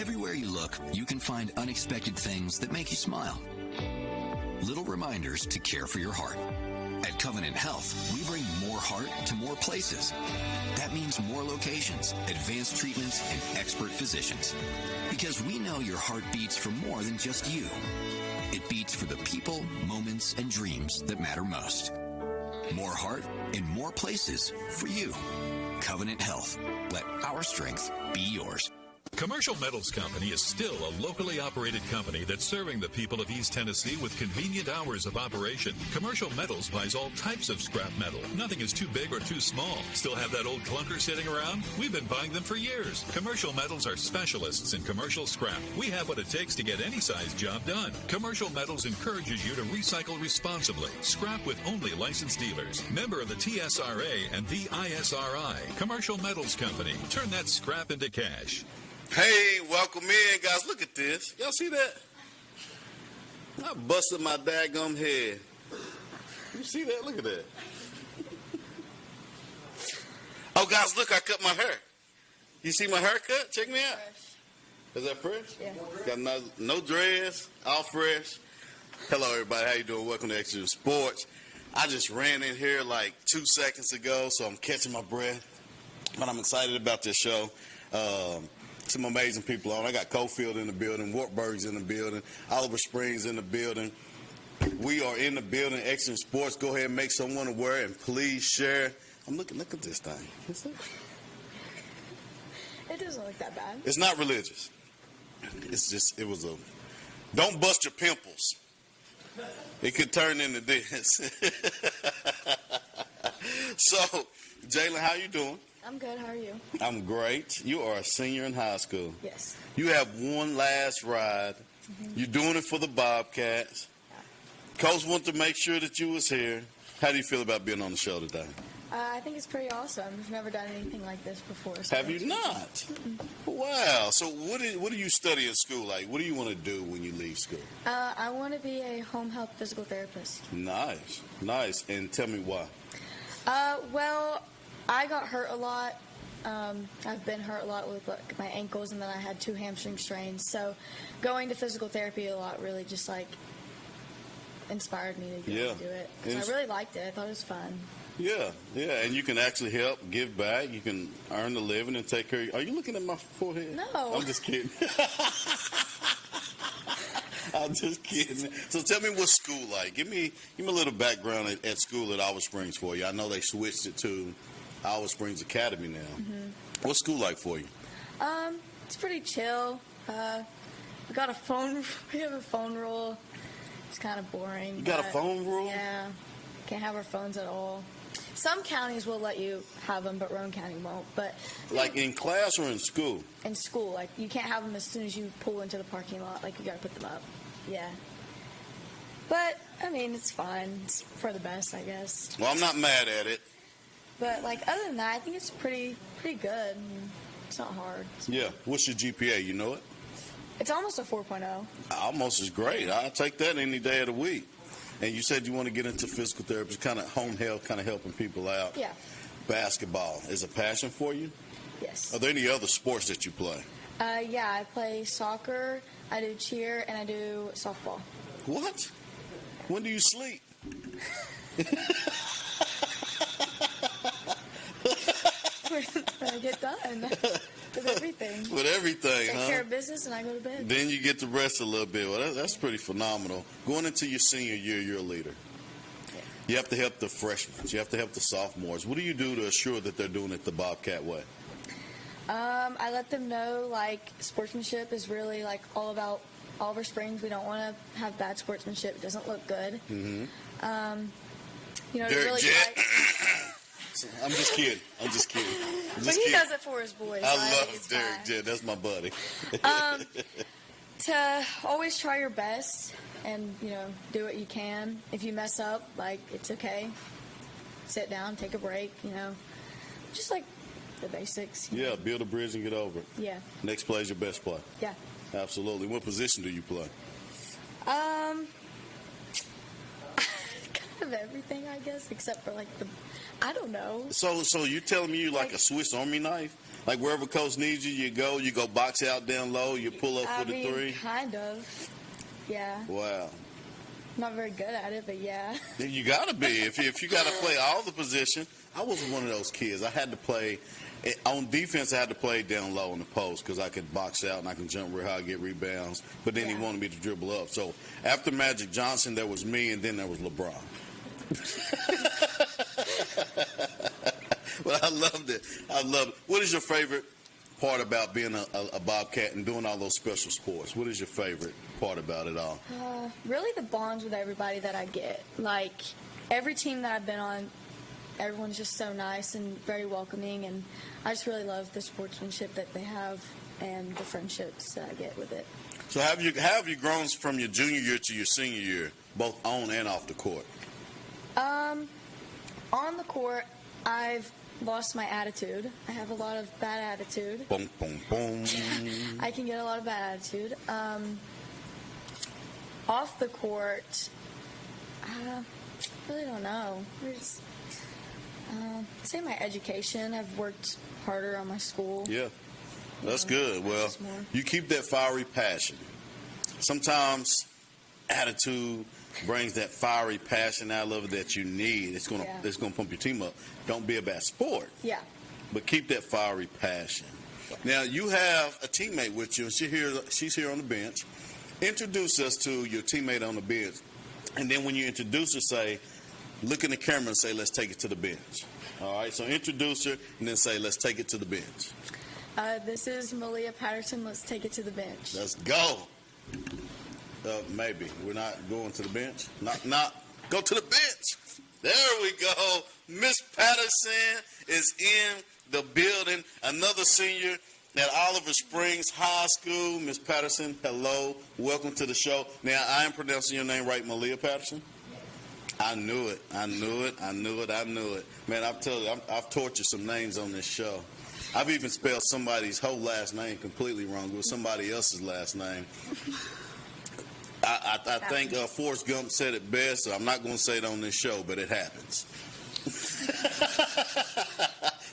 Everywhere you look, you can find unexpected things that make you smile. Little reminders to care for your heart. At Covenant Health, we bring more heart to more places. That means more locations, advanced treatments, and expert physicians. Because we know your heart beats for more than just you. It beats for the people, moments, and dreams that matter most. More heart in more places for you. Covenant Health. Let our strength be yours. Commercial Metals Company is still a locally operated company that's serving the people of East Tennessee with convenient hours of operation. Commercial Metals buys all types of scrap metal. Nothing is too big or too small. Still have that old clunker sitting around? We've been buying them for years. Commercial Metals are specialists in commercial scrap. We have what it takes to get any size job done. Commercial Metals encourages you to recycle responsibly. Scrap with only licensed dealers. Member of the TSRA and the ISRI. Commercial Metals Company. Turn that scrap into cash. Hey, welcome in, guys. Look at this. Y'all see that? I busted my daggum head. You see that? Look at that. Oh, guys, look, I cut my hair. You see my haircut? Check me out. Fresh. Is that fresh? Yeah. Got no dreads, all fresh. Hello, everybody. How you doing? Welcome to Exigent Sports. I just ran in here like 2 seconds ago, so I'm catching my breath. But I'm excited about this show. Some amazing people on. I got Cofield in the building, Wartburg's in the building, Oliver Springs in the building. We are in the building, Exigent Sports. Go ahead and make someone aware and please share. Look at this thing. What's that? It doesn't look that bad. It's not religious. Don't bust your pimples. It could turn into this. So, Jalen, how you doing? I'm good. How are you? I'm great. You are a senior in high school. Yes. You have one last ride. Mm-hmm. You're doing it for the Bobcats. Yeah. Coach wanted to make sure that you was here. How do you feel about being on the show today? I think it's pretty awesome. I've never done anything like this before. So have you not? Mm-mm. Wow. So what do you study in school? Like, what do you want to do when you leave school? I want to be a home health physical therapist. Nice. And tell me why. Well, I got hurt a lot. I've been hurt a lot with my ankles, and then I had 2 hamstring strains. So going to physical therapy a lot really just inspired me to do it. Because I really liked it. I thought it was fun. Yeah, and you can actually help, give back. You can earn a living and take care of you. Are you looking at my forehead? No. I'm just kidding. I'm just kidding. So tell me what's school like. Give me a little background at school at Oliver Springs for you. I know they switched it to Oliver Springs Academy now. Mm-hmm. What's school like for you? It's pretty chill. We got a phone. We have a phone rule. It's kind of boring. You got a phone rule? Yeah. Can't have our phones at all. Some counties will let you have them, but Roane County won't. But like in class or in school? In school. Like, you can't have them as soon as you pull into the parking lot. Like, you got to put them up. Yeah. But, I mean, it's fine. It's for the best, I guess. Well, I'm not mad at it. But, like, other than that, I think it's pretty good. It's not hard. Yeah. What's your GPA? You know it? It's almost a 4.0. Almost is great. I'll take that any day of the week. And you said you want to get into physical therapy, kind of home health, kind of helping people out. Yeah. Basketball is a passion for you? Yes. Are there any other sports that you play? Yeah, I play soccer, I do cheer, and I do softball. What? When do you sleep? When I get done. With everything. With everything, Take care of business and I go to bed. Then you get to rest a little bit. Well, that's pretty phenomenal. Going into your senior year, you're a leader. Yeah. You have to help the freshmen. You have to help the sophomores. What do you do to assure that they're doing it the Bobcat way? I let them know, sportsmanship is really, all about Oliver Springs. We don't want to have bad sportsmanship. It doesn't look good. Mm-hmm. Derek really Jett. I'm just kidding. But he does it for his boys. I love Derek Jett. That's my buddy. To always try your best and, do what you can. If you mess up, it's okay. Sit down, take a break, just the basics. Yeah, build a bridge and get over it. Yeah. Next play is your best play. Yeah. Absolutely. What position do you play? Kind of everything, I guess, except for I don't know. So you're telling me you like a Swiss Army knife? Like wherever coach needs you, you go box out down low, you pull up for the three? Kind of. Yeah. Wow. Not very good at it, but yeah. You got to be. If you got to play all the position. I was one of those kids. I had to play on defense. I had to play down low in the post because I could box out and I can jump real high, get rebounds. But then he wanted me to dribble up. So after Magic Johnson, there was me, and then there was LeBron. But I loved it. I loved it. What is your favorite part about being a Bobcat and doing all those special sports? What is your favorite part about it all? Really the bonds with everybody that I get. Like, every team that I've been on, everyone's just so nice and very welcoming, and I just really love the sportsmanship that they have and the friendships that I get with it. So have you grown from your junior year to your senior year, both on and off the court? On the court, I've lost my attitude. I have a lot of bad attitude. Boom, boom, boom. I can get a lot of bad attitude. Off the court, I really don't know. Say my education. I've worked harder on my school. Yeah, that's good. Well, you keep that fiery passion. Sometimes attitude brings that fiery passion out of it that you need. It's gonna pump your team up. Don't be a bad sport. Yeah. But keep that fiery passion. Now you have a teammate with you, and she's here on the bench. Introduce us to your teammate on the bench, and then when you introduce her, say, look in the camera and say, let's take it to the bench. All right, so introduce her and then say, let's take it to the bench. This is Malia Patterson. Let's take it to the bench. Let's go. Maybe. We're not going to the bench? Not. Go to the bench. There we go. Miss Patterson is in the building. Another senior at Oliver Springs High School. Miss Patterson, hello. Welcome to the show. Now, I am pronouncing your name right, Malia Patterson? I knew it. Man, I've told you, I've tortured some names on this show. I've even spelled somebody's whole last name completely wrong. It was somebody else's last name. I think Forrest Gump said it best, so I'm not going to say it on this show, but it happens.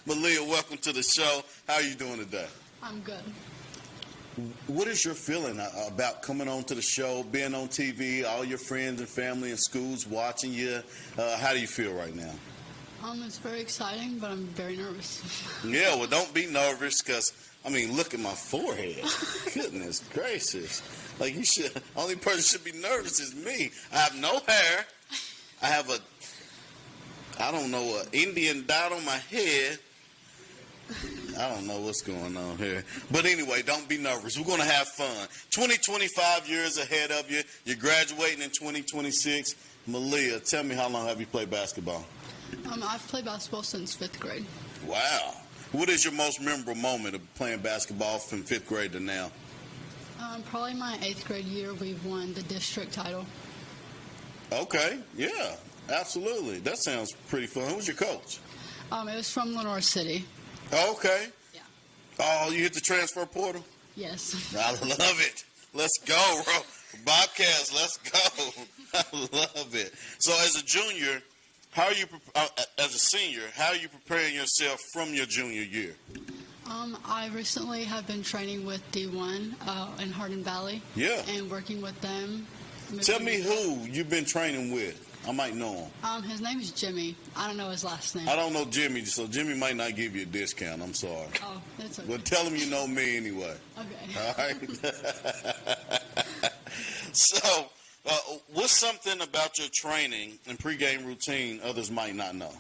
Malia, welcome to the show. How are you doing today? I'm good. What is your feeling about coming on to the show, being on TV, all your friends and family and schools watching you? How do you feel right now? It's very exciting, but I'm very nervous. Yeah, well, don't be nervous because, look at my forehead. Goodness gracious. Like, you should, only person should be nervous is me. I have no hair. I have an Indian dot on my head. I don't know what's going on here. But anyway, don't be nervous. We're going to have fun. 25 years ahead of you. You're graduating in 2026. Malia, tell me, how long have you played basketball? I've played basketball since 5th grade. Wow. What is your most memorable moment of playing basketball from 5th grade to now? Probably my 8th grade year, we won the district title. Okay. Yeah, absolutely. That sounds pretty fun. Who was your coach? It was from Lenore City. Okay. Yeah. Oh, you hit the transfer portal? Yes. I love it. Let's go, bro. Bobcats, let's go. I love it. So as a junior, as a senior, how are you preparing yourself from your junior year? I recently have been training with D1 in Hardin Valley. Yeah. And working with them. Tell me who you've been training with. I might know him. His name is Jimmy. I don't know his last name. I don't know Jimmy, so Jimmy might not give you a discount. I'm sorry. Oh, that's okay. But tell him you know me anyway. Okay. All right? So, what's something about your training and pregame routine others might not know?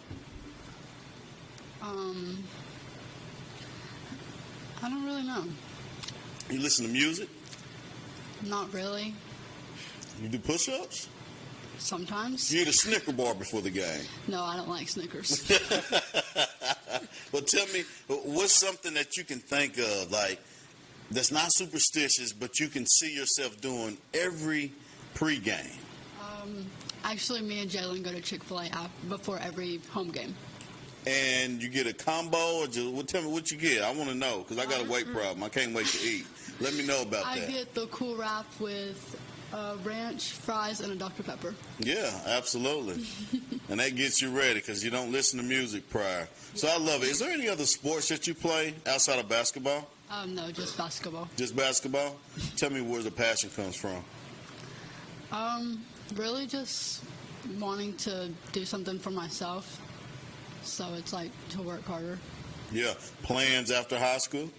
I don't really know. You listen to music? Not really. You do push-ups? Sometimes. You eat a Snicker bar before the game? No, I don't like Snickers. Well, tell me, what's something that you can think of, like, that's not superstitious, but you can see yourself doing every pregame? Actually, me and Jalen go to Chick-fil-A before every home game. And you get a combo, or just tell me what you get. I want to know because I got a weight problem. I can't wait to eat. Let me know about that. I get the Cool Wrap with Ranch, fries, and a Dr. Pepper. Yeah, absolutely. And that gets you ready because you don't listen to music prior. So I love it. Is there any other sports that you play outside of basketball? No, just basketball. Just basketball? Tell me where the passion comes from. Really just wanting to do something for myself. So it's like to work harder. Yeah. Plans after high school?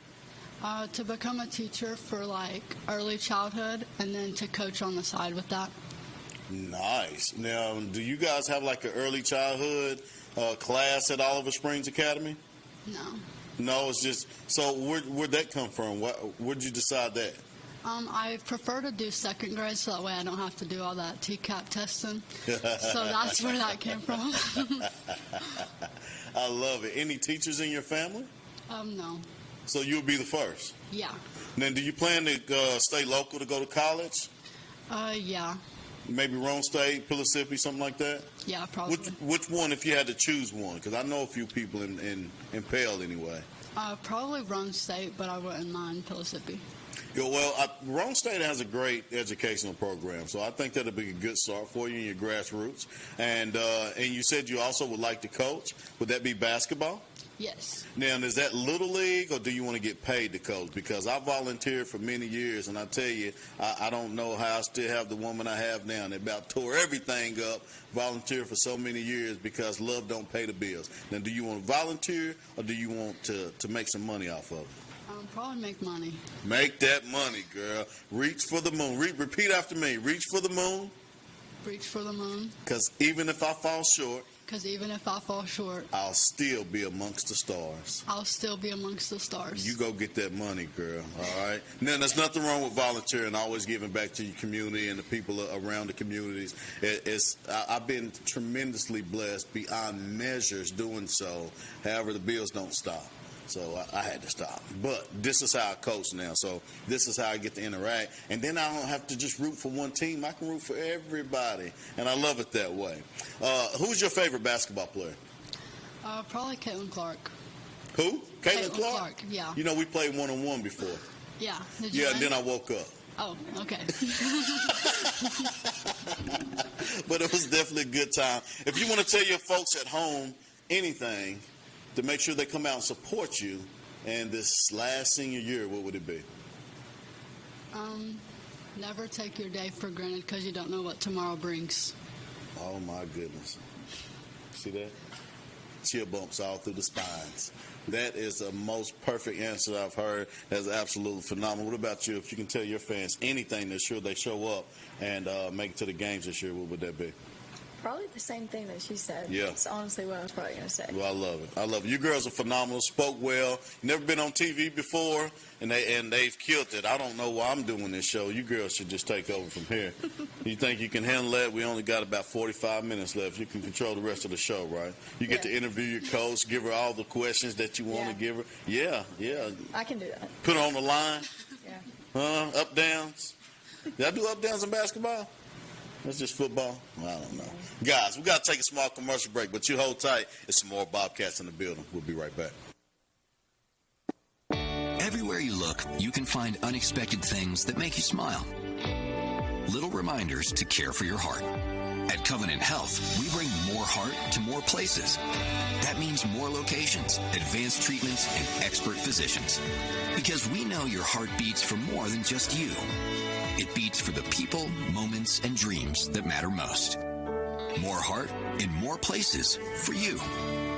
To become a teacher for like early childhood and then to coach on the side with that. Nice. Now, do you guys have like an early childhood class at Oliver Springs Academy? No. No, it's just, so where'd that come from? Where'd you decide that? I prefer to do second grade so that way I don't have to do all that TCAP testing. So that's where that came from. I love it. Any teachers in your family? No. So you'll be the first? Yeah. Now, do you plan to stay local to go to college? Yeah. Maybe Rome State, Mississippi, something like that? Yeah, probably. Which one if you had to choose one? Because I know a few people in Pale anyway. Probably Rome State, but I wouldn't mind Mississippi. Yeah, well, Rome State has a great educational program, so I think that'll be a good start for you in your grassroots. And you said you also would like to coach. Would that be basketball? Yes. Now, is that little league, or do you want to get paid to coach? Because I volunteered for many years, and I tell you, I don't know how I still have the woman I have now. And they about tore everything up, volunteered for so many years because love don't pay the bills. Now, do you want to volunteer, or do you want to make some money off of it? Probably make money. Make that money, girl. Reach for the moon. Repeat after me. Reach for the moon. Reach for the moon. Because even if I fall short, I'll still be amongst the stars. I'll still be amongst the stars. You go get that money, girl. All right? Now, there's nothing wrong with volunteering, always giving back to your community and the people around the communities. I've been tremendously blessed beyond measures doing so. However, the bills don't stop. So I had to stop. But this is how I coach now. So this is how I get to interact. And then I don't have to just root for one team. I can root for everybody. And I love it that way. Who's your favorite basketball player? Probably Caitlin Clark. Who? Caitlin Clark? Yeah. You know, we played one-on-one before. Yeah. Did you and then I woke up. Oh, okay. But it was definitely a good time. If you want to tell your folks at home anything to make sure they come out and support you and this last senior year, what would it be? Never take your day for granted because you don't know what tomorrow brings. Oh, my goodness. See that? Chill bumps all through the spines. That is the most perfect answer I've heard. That's absolutely phenomenal. What about you? If you can tell your fans anything to ensure they show up and make it to the games this year, what would that be? Probably the same thing that she said. Yeah. That's honestly what I was probably going to say. Well, I love it. I love it. You girls are phenomenal. Spoke well. Never been on TV before, and they've killed it. I don't know why I'm doing this show. You girls should just take over from here. You think you can handle that? We only got about 45 minutes left. You can control the rest of the show, right? You get to interview your coach, give her all the questions that you want to give her. Yeah. I can do that. Put her on the line. Yeah. Up, downs. Did I do up, downs in basketball? That's just football? I don't know. Guys, we got to take a small commercial break, but you hold tight. It's some more Bobcats in the building. We'll be right back. Everywhere you look, you can find unexpected things that make you smile. Little reminders to care for your heart. At Covenant Health, we bring more heart to more places. That means more locations, advanced treatments, and expert physicians. Because we know your heart beats for more than just you. It beats for the people, moments, and dreams that matter most. More heart in more places for you.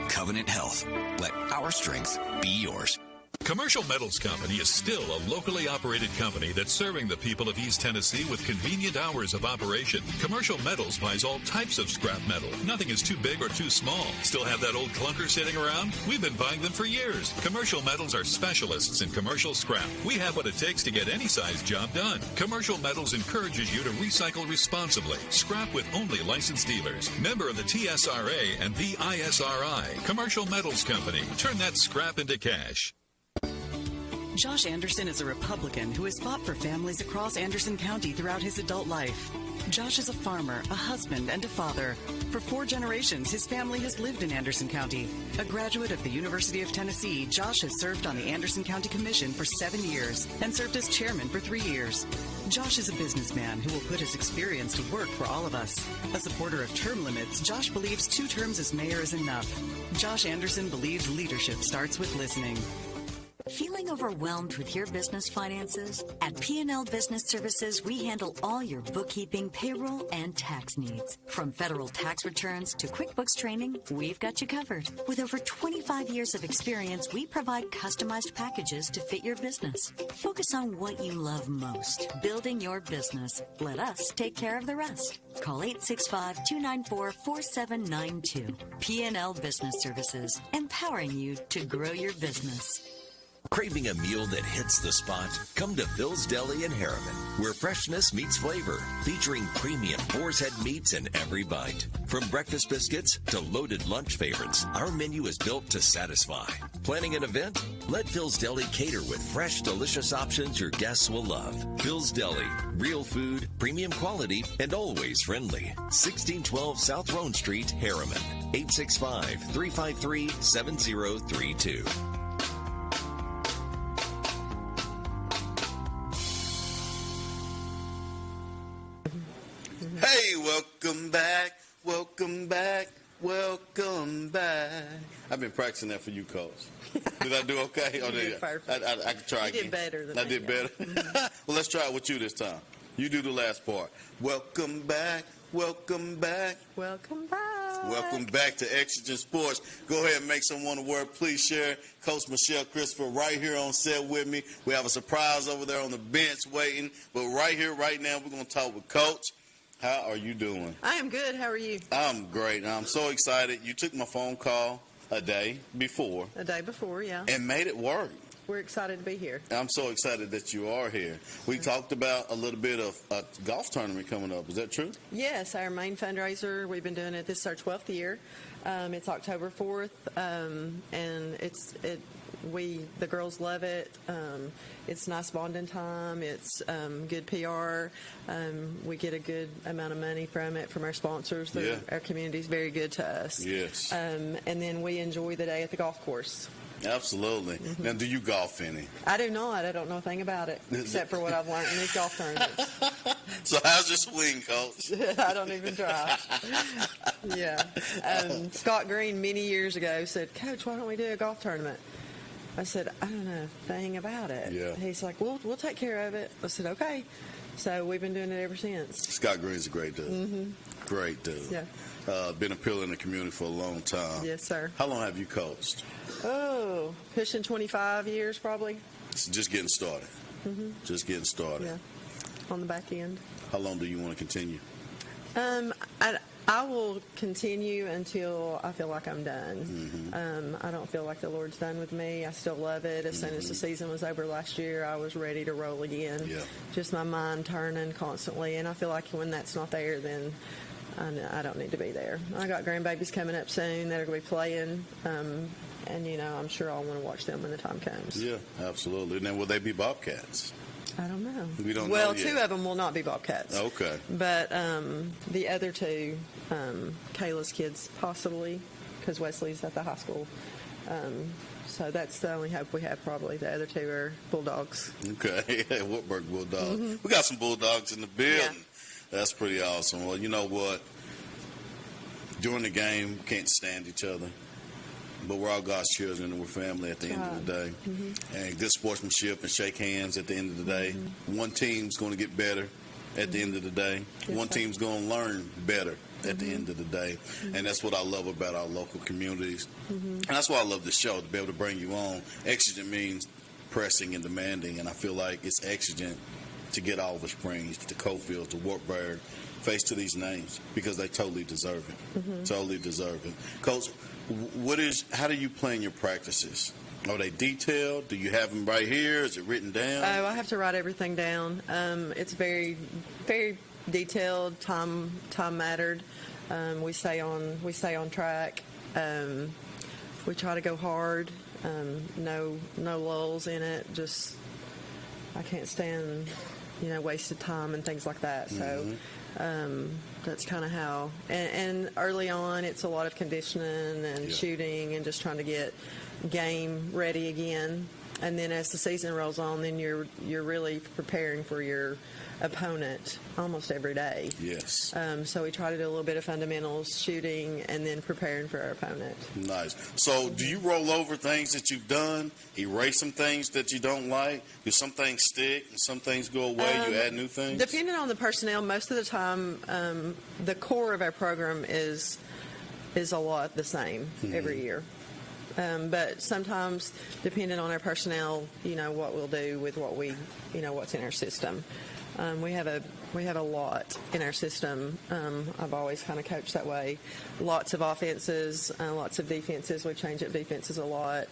Covenant Health. Let our strength be yours. Commercial Metals Company is still a locally operated company that's serving the people of East Tennessee with convenient hours of operation. Commercial Metals buys all types of scrap metal. Nothing is too big or too small. Still have that old clunker sitting around? We've been buying them for years. Commercial Metals are specialists in commercial scrap. We have what it takes to get any size job done. Commercial Metals encourages you to recycle responsibly. Scrap with only licensed dealers. Member of the TSRA and the ISRI. Commercial Metals Company. Turn that scrap into cash. Josh Anderson is a Republican who has fought for families across Anderson County throughout his adult life. Josh is a farmer, a husband, and a father. For 4 generations, his family has lived in Anderson County. A graduate of the University of Tennessee, Josh has served on the Anderson County Commission for 7 years and served as chairman for 3 years. Josh is a businessman who will put his experience to work for all of us. A supporter of term limits, Josh believes 2 terms as mayor is enough. Josh Anderson believes leadership starts with listening. Feeling overwhelmed with your business finances? At P&L Business Services, we handle all your bookkeeping, payroll, and tax needs. From federal tax returns to QuickBooks training, we've got you covered. With over 25 years of experience, we provide customized packages to fit your business. Focus on what you love most, building your business. Let us take care of the rest. Call 865-294-4792. P&L Business Services, empowering you to grow your business. Craving a meal that hits the spot? Come to Phil's Deli in Harriman, where freshness meets flavor, featuring premium boar's head meats in every bite. From breakfast biscuits to loaded lunch favorites, our menu is built to satisfy. Planning an event? Let Phil's Deli cater with fresh, delicious options your guests will love. Phil's Deli, real food, premium quality, and always friendly. 1612 South Roan Street, Harriman. 865-353-7032. Hey, welcome back, welcome back, welcome back. I've been practicing that for you, Coach. Did I do okay? You did perfect. I can try again. You did better than I did better? Mm-hmm. Well, let's try it with you this time. You do the last part. Welcome back, welcome back. Welcome back. Welcome back to Exigent Sports. Go ahead and make someone a word. Please share. Coach Michelle Christopher right here on set with me. We have a surprise over there on the bench waiting. But right here, right now, we're going to talk with Coach. How are you doing? I am good. How are you? I'm great. I'm so excited. You took my phone call a day before. A day before, yeah. And made it work. We're excited to be here. I'm so excited that you are here. We talked about a little bit of a golf tournament coming up. Is that true? Yes, our main fundraiser. We've been doing it. This is our 12th year. It's October 4th, and the girls love it. It's nice bonding time. It's good PR. We get a good amount of money from it from our sponsors. Yeah. Our community is very good to us. Yes. And then we enjoy the day at the golf course. Absolutely. Mm-hmm. Now, do you golf any? I do not. I don't know a thing about it except for what I've learned in these golf tournaments. So how's your swing, Coach? I don't even try. Yeah. Scott Green many years ago said, Coach, why don't we do a golf tournament? I said, I don't know a thing about it. Yeah. He's like, we'll take care of it. I said, okay. So we've been doing it ever since. Scott Green's a great dude. Mm-hmm. Great dude. Yeah. Been a pillar in the community for a long time. Yes, sir. How long have you coached? Oh, pushing 25 years probably. It's just getting started. Mm-hmm. Just getting started. Yeah. On the back end. How long do you want to continue? I will continue until I feel like I'm done. Mm-hmm. I don't feel like the Lord's done with me. I still love it. As soon as the season was over last year, I was ready to roll again. Yeah. Just my mind turning constantly. And I feel like when that's not there, then I don't need to be there. I got grandbabies coming up soon that are going to be playing. And, I'm sure I'll want to watch them when the time comes. Yeah, absolutely. And then will they be Bobcats? I don't know. We don't well, know yet. 2 of them will not be Bobcats. Okay. But the other 2, Kayla's kids possibly, because Wesley's at the high school. So that's the only hope we have probably. The other 2 are Bulldogs. Okay. Wartburg Bulldogs. Mm-hmm. We got some Bulldogs in the building. Yeah. That's pretty awesome. Well, you know what? During the game, we can't stand each other. But we're all God's children and we're family at the end of the day. Mm-hmm. And good sportsmanship and shake hands at the end of the day. Mm-hmm. One team's going to get better at the end of the day. Yes, one sir. team's going to learn better at the end of the day. Mm-hmm. And that's what I love about our local communities. Mm-hmm. And that's why I love this show, to be able to bring you on. Exigent means pressing and demanding. And I feel like it's exigent to get Oliver Springs, to Cofield, to Wartburg, face to these names because they totally deserve it. Mm-hmm. Totally deserve it. Coach, how do you plan your practices? Are they detailed? Do you have them right here? Is it written down? Oh, I have to write everything down. It's very, very detailed, time mattered. We stay on track. We try to go hard. No lulls in it. Just I can't stand wasted time and things like that. So That's kind of how. And early on, it's a lot of conditioning and shooting and just trying to get game ready again. And then as the season rolls on, then you're really preparing for your opponent almost every day. Yes. So we try to do a little bit of fundamentals, shooting, and then preparing for our opponent. Nice. So do you roll over things that you've done, erase some things that you don't like? Do some things stick and some things go away? You add new things? Depending on the personnel, most of the time, the core of our program is a lot the same every year. But sometimes, depending on our personnel, what we'll do with what what's in our system. We have a lot in our system. I've always kind of coached that way. Lots of offenses, lots of defenses. We change up defenses a lot,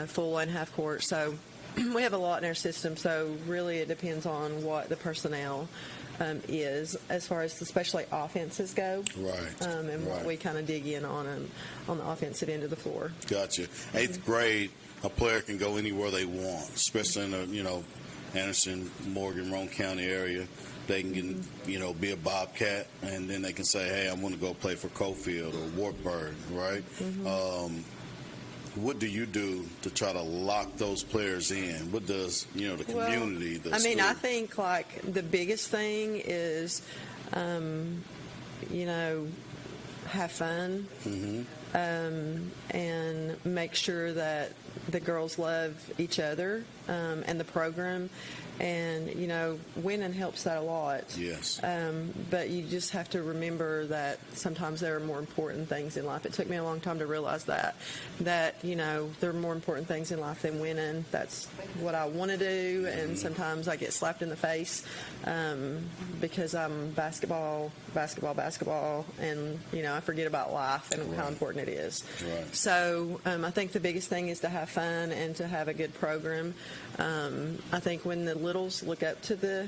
full and half court. So we have a lot in our system. So really, it depends on what the personnel is as far as especially offenses go, right? And what we kind of dig in on the offensive end of the floor. Gotcha. 8th grade, a player can go anywhere they want, especially in the Anderson, Morgan, Roane County area. They can be a Bobcat, and then they can say, hey, I want to go play for Cofield or Wartburg, right? What do you do to try to lock those players in? What does, the community, the school? I think, like, the biggest thing is, have fun and make sure that the girls love each other and the program. And, winning helps that a lot. Yes. But you just have to remember that sometimes there are more important things in life. It took me a long time to realize that there are more important things in life than winning. That's what I want to do. And sometimes I get slapped in the face because I'm basketball. And, I forget about life and how important it is. Right. So I think the biggest thing is to have fun and to have a good program. I think when the littles look up to the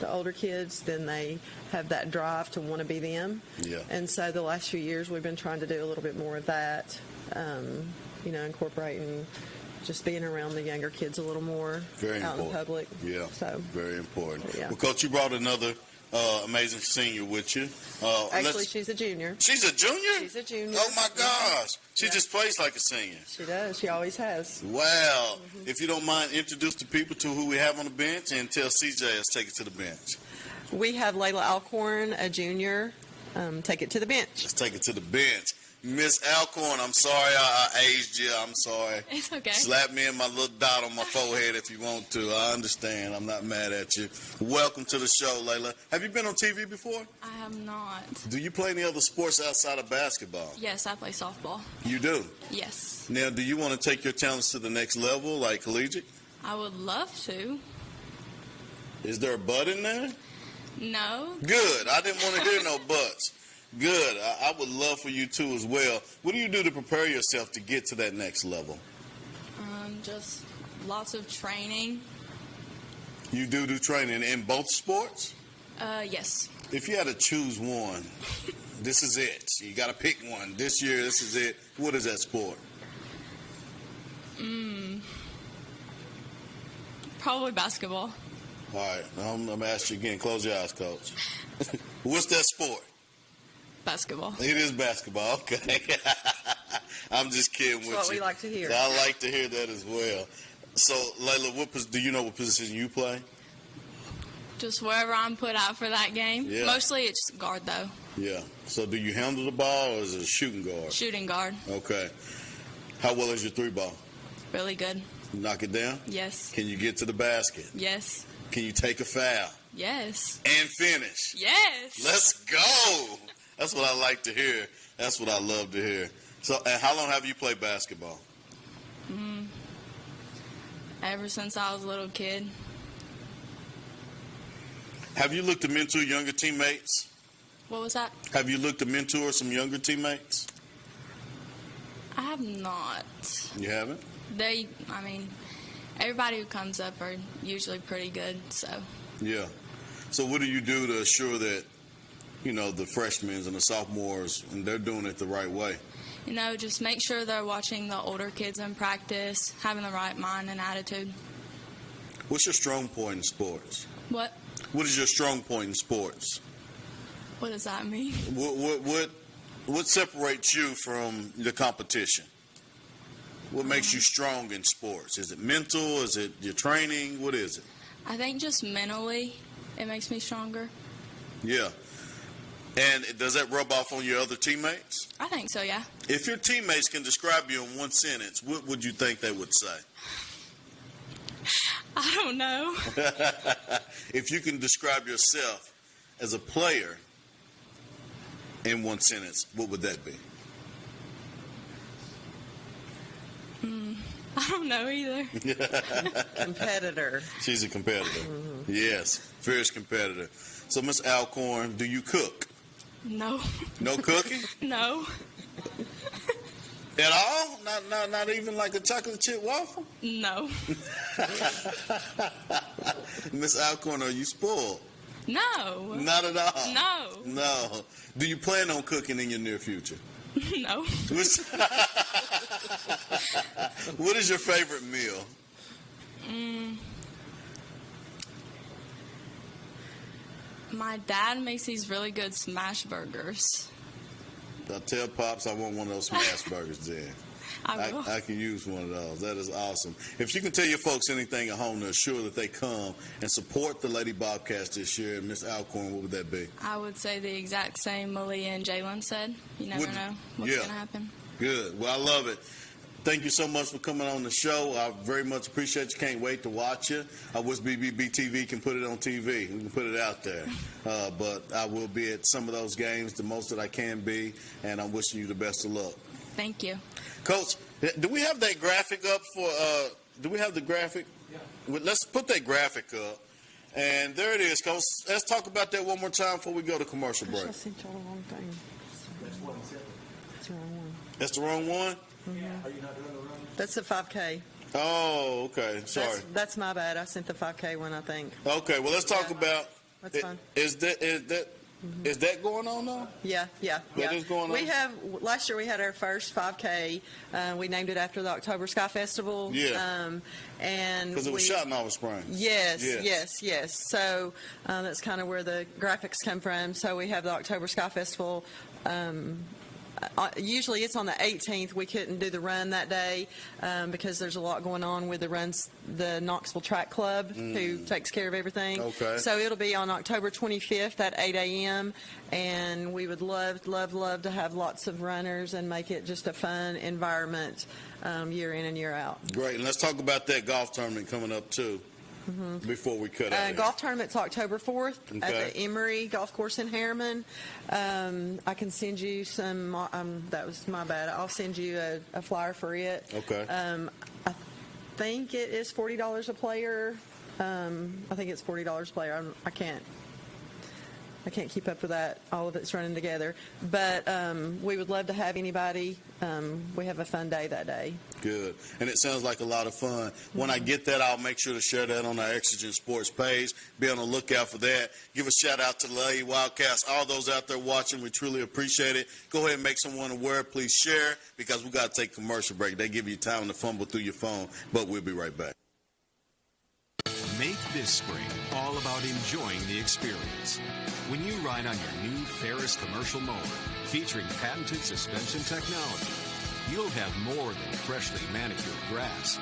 older kids, then they have that drive to want to be them. Yeah. And so the last few years we've been trying to do a little bit more of that, incorporating just being around the younger kids a little more out in public. Yeah, so very important. Yeah. Well, Coach, you brought another amazing senior with you. Actually, she's a junior. She's a junior? She's a junior. Oh, my gosh. She just plays like a senior. She does. She always has. Wow. If you don't mind, introduce the people to who we have on the bench and tell CJ let's take it to the bench. We have Layla Alcorn, a junior. Take it to the bench. Let's take it to the bench. Miss Alcorn, I'm sorry I aged you. I'm sorry. It's okay. Slap me in my little dot on my forehead if you want to. I understand. I'm not mad at you. Welcome to the show, Layla. Have you been on TV before? I have not. Do you play any other sports outside of basketball? Yes, I play softball. You do? Yes. Now, do you want to take your talents to the next level, like collegiate? I would love to. Is there a butt in there? No. Good. I didn't want to hear no butts. Good. I would love for you too as well. What do you do to prepare yourself to get to that next level? Just lots of training. You do training in both sports? Yes. If you had to choose one, this is it. You got to pick one. This year, this is it. What is that sport? Probably basketball. All right. I'm going to ask you again. Close your eyes, Coach. What's that sport? Basketball. It is basketball. Okay. I'm just kidding with you. That's what we like to hear. I like to hear that as well. So, Layla, do you know what position you play? Just wherever I'm put out for that game. Yeah. Mostly it's guard, though. Yeah. So, do you handle the ball or is it a shooting guard? Shooting guard. Okay. How well is your three ball? Really good. Knock it down? Yes. Can you get to the basket? Yes. Can you take a foul? Yes. And finish? Yes. Let's go. That's what I like to hear. That's what I love to hear. So, and how long have you played basketball? Ever since I was a little kid. Have you looked to mentor younger teammates? What was that? Have you looked to mentor some younger teammates? I have not. You haven't? Everybody who comes up are usually pretty good, so. Yeah. So what do you do to assure that, the freshmen and the sophomores, and they're doing it the right way? Just make sure they're watching the older kids in practice, having the right mind and attitude. What's your strong point in sports? What? What is your strong point in sports? What does that mean? What separates you from the competition? What makes you strong in sports? Is it mental? Is it your training? What is it? I think just mentally it makes me stronger. Yeah. And does that rub off on your other teammates? I think so, yeah. If your teammates can describe you in one sentence, what would you think they would say? I don't know. If you can describe yourself as a player in one sentence, what would that be? I don't know either. Competitor. She's a competitor. Yes, fierce competitor. So, Miss Alcorn, do you cook? No. No cooking? No. At all? Not even like a chocolate chip waffle? No. Miss Alcorn, are you spoiled? No. Not at all? No. No. Do you plan on cooking in your near future? No. What is your favorite meal? My dad makes these really good smash burgers. I'll tell Pops I want one of those smash burgers then. I can use one of those. That is awesome. If you can tell your folks anything at home to assure that they come and support the Lady Bobcats this year, Miss Alcorn, what would that be? I would say the exact same Malia and Jalen said. You never know what's going to happen. Good. Well, I love it. Thank you so much for coming on the show. I very much appreciate you. Can't wait to watch you. I wish BBB-TV can put it on TV. We can put it out there. But I will be at some of those games, the most that I can be, and I'm wishing you the best of luck. Thank you. Coach, do we have that graphic up for do we have the graphic? Yeah. Well, let's put that graphic up. And there it is, Coach. Let's talk about that one more time before we go to commercial break. I sent y'all the wrong thing. That's the wrong one. That's the wrong one? Mm-hmm. Are you not doing the run? That's the 5K. Oh, okay. Sorry. That's my bad. I sent the 5K one, I think. Okay, well, let's talk about That's fine. Is that going on now? Yeah. That is going on? Last year we had our first 5K. We named it after the October Sky Festival. Yeah. And because it was shot in Olive Springs. Yes. So that's kind of where the graphics come from. So we have the October Sky Festival. Usually it's on the 18th. We couldn't do the run that day because there's a lot going on with the Knoxville Track Club who takes care of everything. Okay. So it'll be on October 25th at 8 a.m. and we would love to have lots of runners and make it just a fun environment year in and year out. Great. And let's talk about that golf tournament coming up too. Before we cut out. Golf tournament's October 4th at the Emory Golf Course in Harriman. I can send you some. That was my bad. I'll send you a flyer for it. Okay. I think it is $40 a player. I think it's $40 a player. I can't keep up with that. All of it's running together. But we would love to have anybody. We have a fun day that day. Good. And it sounds like a lot of fun. When I get that, I'll make sure to share that on our Exigent Sports page. Be on the lookout for that. Give a shout-out to the Lady Wildcats. All those out there watching, we truly appreciate it. Go ahead and make someone aware. Please share because we got to take a commercial break. They give you time to fumble through your phone, but we'll be right back. Make this spring all about enjoying the experience. When you ride on your new Ferris commercial mower featuring patented suspension technology, you'll have more than freshly manicured grass.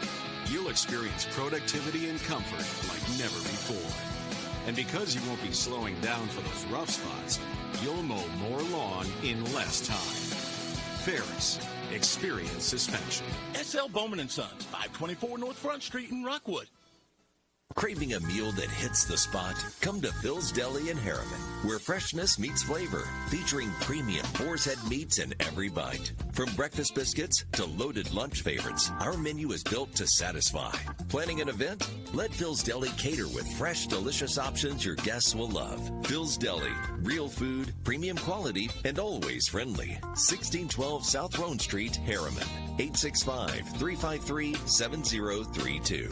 You'll experience productivity and comfort like never before. And because you won't be slowing down for those rough spots, you'll mow more lawn in less time. Ferris, experience suspension. S.L. Bowman & Sons, 524 North Front Street in Rockwood. Craving a meal that hits the spot? Come to Phil's Deli in Harriman, where freshness meets flavor, featuring premium boar's head meats in every bite. From breakfast biscuits to loaded lunch favorites, our menu is built to satisfy. Planning an event? Let Phil's Deli cater with fresh, delicious options your guests will love. Phil's Deli, real food, premium quality, and always friendly. 1612 South Roan Street, Harriman. 865-353-7032.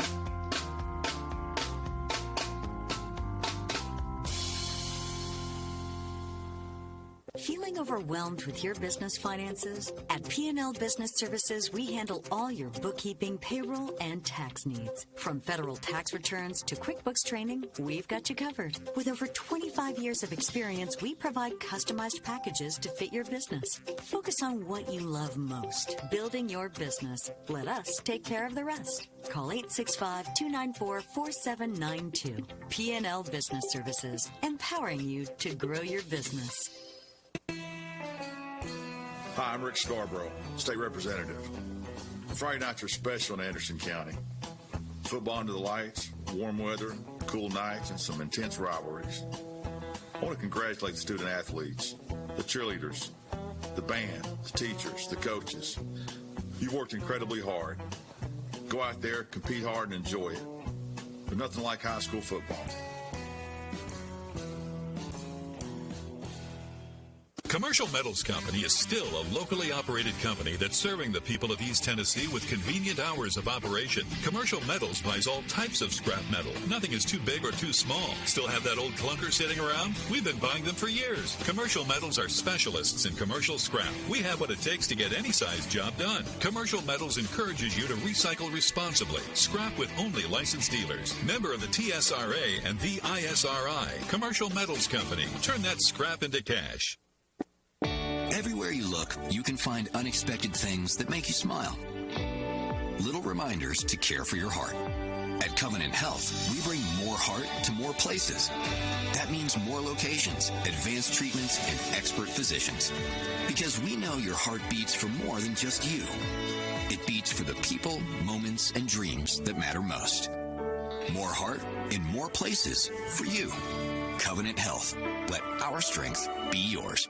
Feeling overwhelmed with your business finances? At P&L Business Services, we handle all your bookkeeping, payroll, and tax needs. From federal tax returns to QuickBooks training, we've got you covered. With over 25 years of experience, we provide customized packages to fit your business. Focus on what you love most, building your business. Let us take care of the rest. Call 865-294-4792. P&L Business Services, empowering you to grow your business. Hi, I'm Rick Scarborough, State Representative. Friday nights are special in Anderson County. Football under the lights, warm weather, cool nights, and some intense rivalries. I want to congratulate the student athletes, the cheerleaders, the band, the teachers, the coaches. You've worked incredibly hard. Go out there, compete hard, and enjoy it. There's nothing like high school football. Commercial Metals Company is still a locally operated company that's serving the people of East Tennessee with convenient hours of operation. Commercial Metals buys all types of scrap metal. Nothing is too big or too small. Still have that old clunker sitting around? We've been buying them for years. Commercial Metals are specialists in commercial scrap. We have what it takes to get any size job done. Commercial Metals encourages you to recycle responsibly. Scrap with only licensed dealers. Member of the TSRA and the ISRI. Commercial Metals Company. Turn that scrap into cash. Everywhere you look, you can find unexpected things that make you smile. Little reminders to care for your heart. At Covenant Health, we bring more heart to more places. That means more locations, advanced treatments, and expert physicians. Because we know your heart beats for more than just you. It beats for the people, moments, and dreams that matter most. More heart in more places for you. Covenant Health. Let our strength be yours.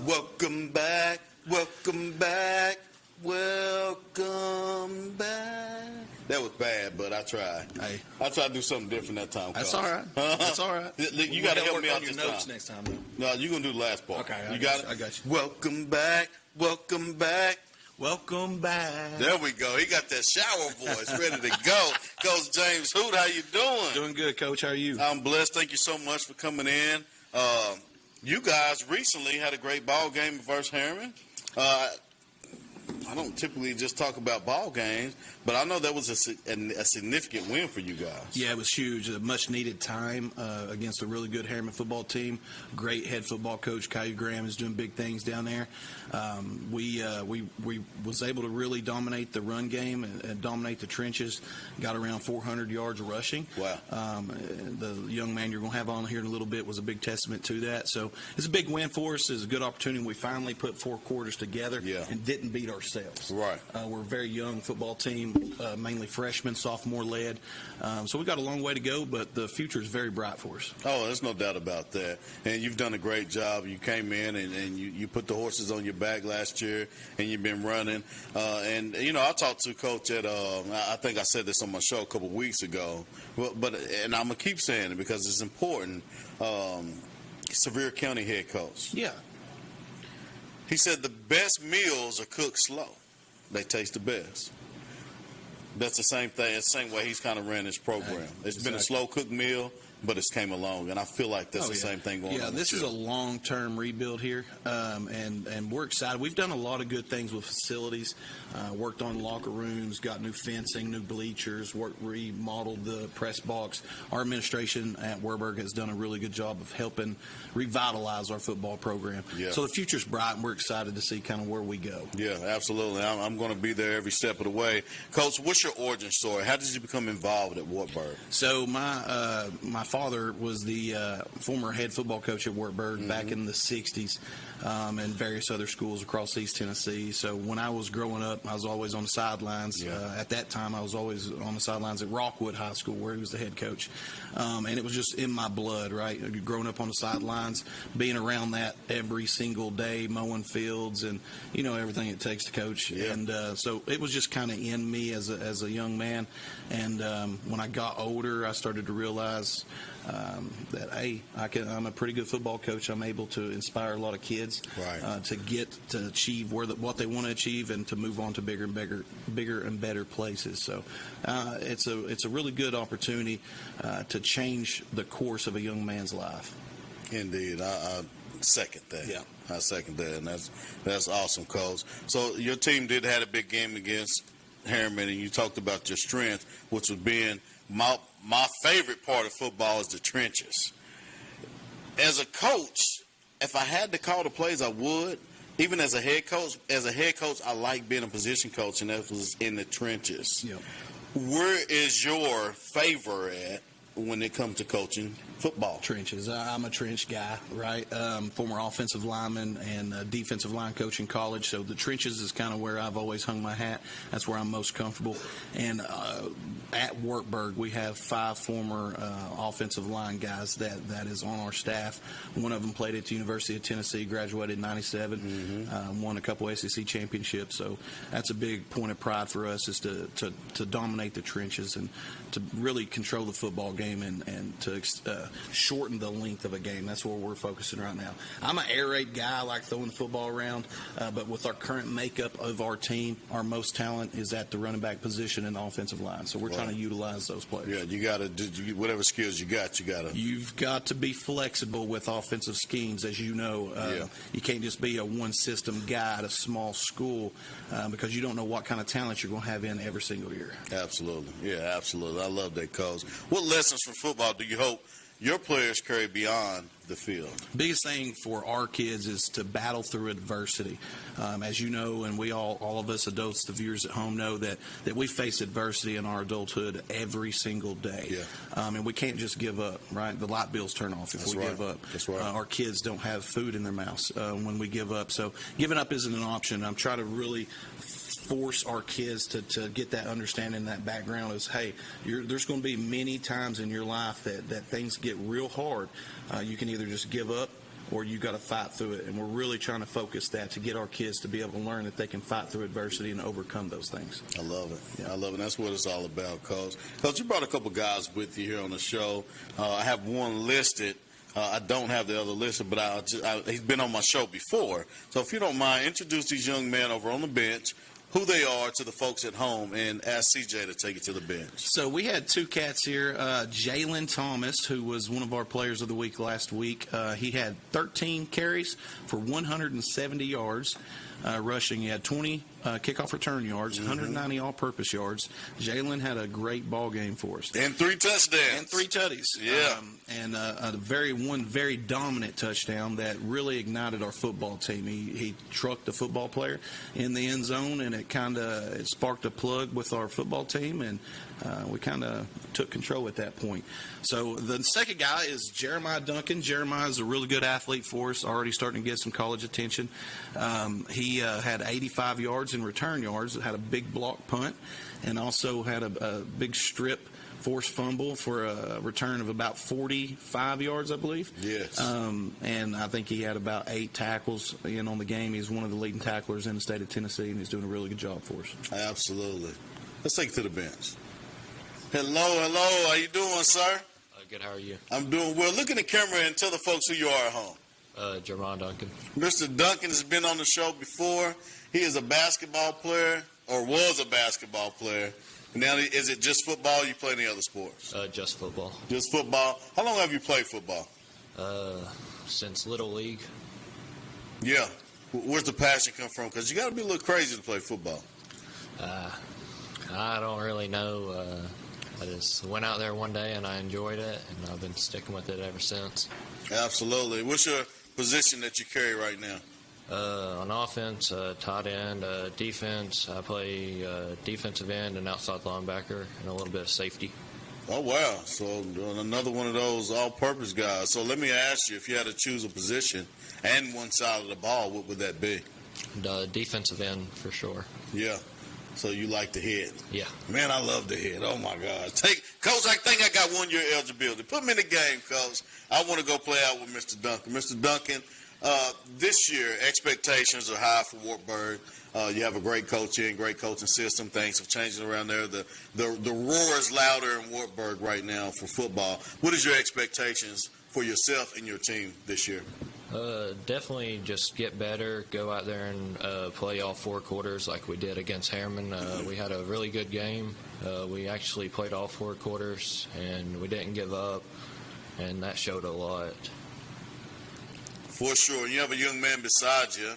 Welcome back, welcome back, welcome back. That was bad, but I tried. Hey. I tried to do something different that time. That's all right. That's all right. You got to help me out your this notes time. next time. Though. No, you're going to do the last part. Okay, you got it? I got you. Welcome back, welcome back. Welcome back. There we go. He got that shower voice ready to go. Coach James Hoot, how you doing? Doing good, Coach. How are you? I'm blessed. Thank you so much for coming in. You guys recently had a great ball game versus Harriman. I don't typically just talk about ball games, but I know that was a significant win for you guys. Yeah, it was huge. A much-needed time against a really good Harriman football team. Great head football coach, Caillou Graham, is doing big things down there. We was able to really dominate the run game and dominate the trenches. Got around 400 yards rushing. Wow. The young man you're going to have on here in a little bit was a big testament to that. So it's a big win for us. It's a good opportunity. We finally put 4 quarters together and didn't beat ourselves. Right. We're a very young football team, mainly freshmen, sophomore-led. So we've got a long way to go, but the future is very bright for us. Oh, there's no doubt about that. And you've done a great job. You came in and you put the horses on your back last year, and you've been running. And, you know, I talked to Coach at, I think I said this on my show a couple of weeks ago, but and I'm going to keep saying it because it's important, Sevier County head coach. Yeah. He said the best meals are cooked slow. They taste the best. That's the same thing. It's the same way he's kind of ran his program. It's been a slow-cooked meal, but it's came along, and I feel like that's the same thing going on. Yeah, this is a long-term rebuild here, and we're excited. We've done a lot of good things with facilities, worked on locker rooms, got new fencing, new bleachers, remodeled the press box. Our administration at Warburg has done a really good job of helping revitalize our football program. Yeah. So the future's bright, and we're excited to see kind of where we go. Yeah, absolutely. I'm going to be there every step of the way. Coach, what's your origin story? How did you become involved at Wartburg? So my father was the former head football coach at Wartburg back in the 60s and various other schools across East Tennessee. So when I was growing up, I was always on the sidelines. At that time, I was always on the sidelines at Rockwood High School where he was the head coach. And it was just in my blood, right? Growing up on the sidelines, being around that every single day, mowing fields and, you know, everything it takes to coach. And so it was just kind of in me as a young man. And when I got older, I started to realize that, hey, I'm a pretty good football coach. I'm able to inspire a lot of kids to get to achieve what they want to achieve and to move on to bigger and better places. So it's a really good opportunity to change the course of a young man's life. Indeed. second that. Yeah. I second that, and that's awesome, Coach. So your team did have a big game against Harriman, and you talked about your strength, which was being my favorite part of football is the trenches. As a coach, if I had to call the plays, I would. Even as a head coach, I like being a position coach, and that was in the trenches. Yeah. Where is your favor at when it comes to coaching football? Trenches. I'm a trench guy, right? Former offensive lineman and defensive line coach in college, so the trenches is kind of where I've always hung my hat. That's where I'm most comfortable. And at Wartburg, we have 5 former offensive line guys that is on our staff. One of them played at the University of Tennessee, graduated in '97, won a couple SEC championships. So that's a big point of pride for us, is to dominate the trenches and to really control the football game and to shorten the length of a game. That's where we're focusing right now. I'm an air raid guy. I like throwing the football around, but with our current makeup of our team, our most talent is at the running back position and the offensive line. So we're trying to utilize those players. Yeah, you got to do whatever skills you got. You've got to be flexible with offensive schemes, as you know. You can't just be a one-system guy at a small school because you don't know what kind of talent you're going to have in every single year. Absolutely. Yeah, absolutely. I love that, Coach. What lessons from football do you hope your players carry beyond the field? Biggest thing for our kids is to battle through adversity. As you know, and we all of us adults, the viewers at home know that we face adversity in our adulthood every single day. Yeah. And we can't just give up, right? The light bills turn off if we give up. That's right. Our kids don't have food in their mouths when we give up. So giving up isn't an option. I'm trying to really force our kids to get that understanding, that background is, hey, there's going to be many times in your life that things get real hard. You can either just give up or you got to fight through it. And we're really trying to focus that to get our kids to be able to learn that they can fight through adversity and overcome those things. I love it. Yeah. I love it. That's what it's all about, Coach. Coach, you brought a couple guys with you here on the show. I have one listed. I don't have the other listed, but he's been on my show before. So if you don't mind, introduce these young men over on the bench, who they are to the folks at home, and ask CJ to take it to the bench. So we had 2 cats here. Jalen Thomas, who was one of our players of the week last week. He had 13 carries for 170 yards rushing. He had 20 kickoff return yards, 190 all-purpose yards. Jalen had a great ball game for us. And 3 touchdowns. And 3 tutties. Yeah. And one very dominant touchdown that really ignited our football team. He trucked the football player in the end zone, and it sparked a plug with our football team, and we kind of took control at that point. So the second guy is Jeremiah Duncan. Jeremiah is a really good athlete for us, already starting to get some college attention. He had 85 yards in return yards, had a big block punt, and also had a big strip forced fumble for a return of about 45 yards, I believe. Yes. And I think he had about 8 tackles in on the game. He's one of the leading tacklers in the state of Tennessee, and he's doing a really good job for us. Absolutely. Let's take it to the bench. Hello. How you doing, sir? Good. How are you? I'm doing well. Look in the camera and tell the folks who you are at home. Jerron Duncan. Mr. Duncan has been on the show before. He is a basketball player, or was a basketball player. Now, is it just football? You play any other sports? Just football. Just football. How long have you played football? Since Little League. Yeah. Where's the passion come from? Because you got to be a little crazy to play football. I don't really know. I just went out there one day and I enjoyed it, and I've been sticking with it ever since. Absolutely. What's your position that you carry right now? On offense, tight end, defense, I play defensive end and outside linebacker, and a little bit of safety. Oh, wow. So another one of those all-purpose guys. So let me ask you, if you had to choose a position and one side of the ball, what would that be? The defensive end, for sure. Yeah. So you like the head? Yeah. Man, I love the head. Oh, my God. Coach, I think I got 1 year eligibility. Put me in the game, Coach. I want to go play out with Mr. Duncan. Mr. Duncan, this year, expectations are high for Wartburg. You have a great coach in, great coaching system. Things have changed around there. The roar is louder in Wartburg right now for football. What is your expectations for yourself and your team this year? Definitely just get better, go out there and play all 4 quarters like we did against Harriman. We had a really good game. We actually played all 4 quarters, and we didn't give up, and that showed a lot. For sure. You have a young man beside you.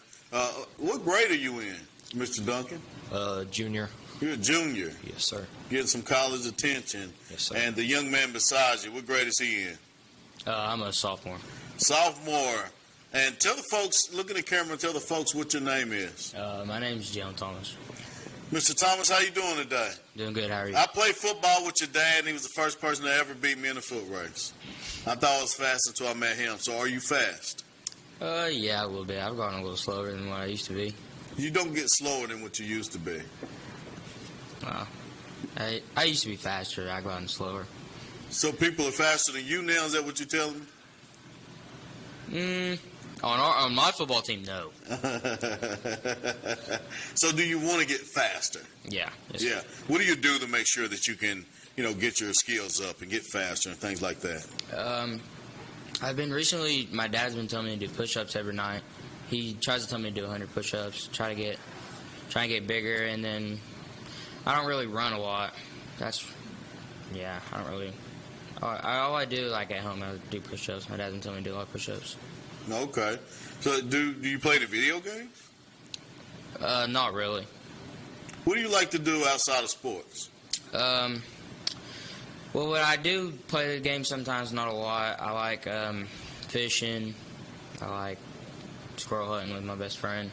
What grade are you in, Mr. Duncan? Junior. You're a junior. Yes, sir. Getting some college attention. Yes, sir. And the young man beside you, what grade is he in? I'm a sophomore. Sophomore. And tell the folks, look at the camera, tell the folks what your name is. My name's Jalen Thomas. Mr. Thomas, how you doing today? Doing good. How are you? I played football with your dad, and he was the first person to ever beat me in a foot race. I thought I was fast until I met him. So are you fast? Yeah, a little bit. I've gone a little slower than what I used to be. You don't get slower than what you used to be. I used to be faster. I've gotten slower. So people are faster than you now? Is that what you're telling me? On my football team, no. So do you want to get faster? Yeah. Yes, yeah. What do you do to make sure that you can, get your skills up and get faster and things like that? I've been recently, my dad's been telling me to do push-ups every night. He tries to tell me to do 100 push-ups, try to get bigger, and then I don't really run a lot. I don't really. All I do, like at home, I do push-ups. My dad doesn't tell me to do a lot of push-ups. Okay. So do you play the video games? Not really. What do you like to do outside of sports? Well, what I do, play the game sometimes, not a lot. I like fishing. I like squirrel hunting with my best friend.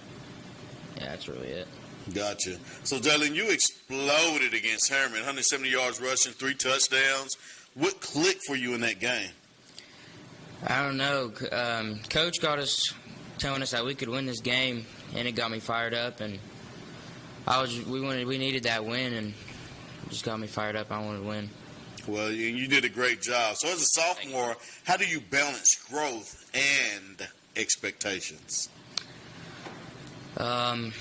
Yeah, that's really it. Gotcha. So, Jalen, you exploded against Harriman. 170 yards rushing, 3 touchdowns. What clicked for you in that game? I don't know. Coach got us telling us that we could win this game, and it got me fired up. And we needed that win, and it just got me fired up. I wanted to win. Well, you did a great job. So, as a sophomore, how do you balance growth and expectations? I